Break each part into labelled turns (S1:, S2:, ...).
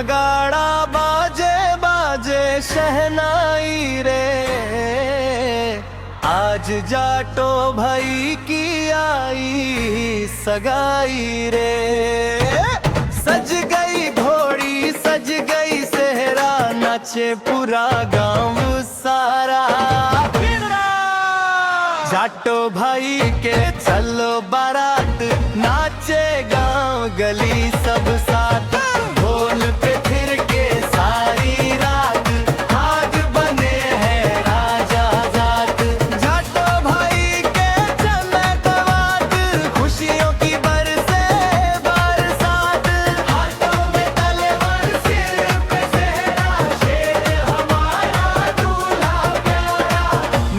S1: नगाड़ा बाजे बाजे शहनाई रे, आज जाटो भाई की आई सगाई रे। सज गई घोड़ी सज गई सेहरा, नाचे पूरा गांव सारा। जाटो भाई के चलो बारात, नाचे गांव गली सब साथ। ढोल पे फिर के सारी रात, आज बने हैं राजा जाट। जाटो भाई के चले कवात, खुशियों की बरसे बरसात। हाथों में तलवार सिर पे सेहरा, शेर हमारा दूल्हा प्यारा।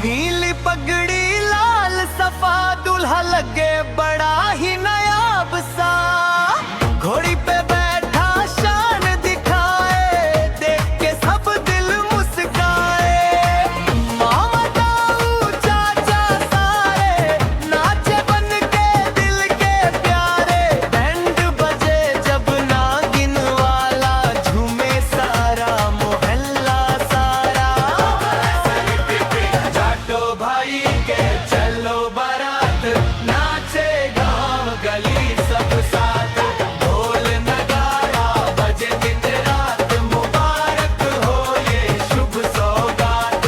S1: नीली पगड़ी लाल सफा, दूल्हा लगे बड़ा ही नायाब सा। घोड़ी पे बैठा शान दिखाए, देख के सब दिल मुस्काए। मामा ताऊ चाचा सारे, नाचे बन के दिल के प्यारे। बैंड बजे जब नागिन वाला, झूमे सारा मोहल्ला सारा। जाटो भाई के चलो बारात, नाचे गांव गली सब साथ। ढोल नगाड़ा बजे दिन रात, मुबारक हो ये शुभ सौगात।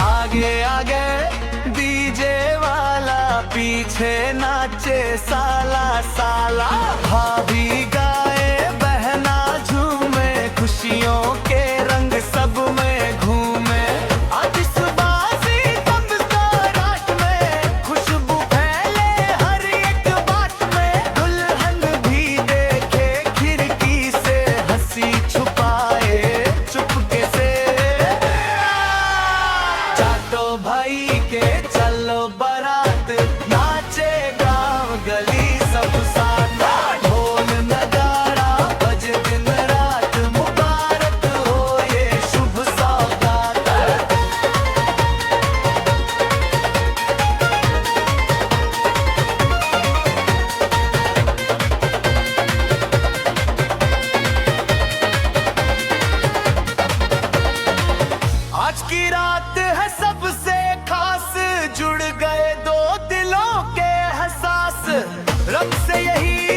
S1: आगे आगे डीजे वाला, पीछे नाचे साला साला। भाभी गाए बहना झूमे, खुशियों के रंग सब में घूमे। आतिशबाजी तब रात में, खुशबू फैले हर एक बात में। दुल्हन भी देखे खिड़की से, हंसी छुपाए चुपके से। जाटो भाई के चलो बारात, नाचे गांव गली सब साथ। ढोल नगाड़ा बजे दिन रात, मुबारक हो ये शुभ सौगात। आज की रात है सबसे खास, जुड़ गए दो दिलों के एहसास। रब से यही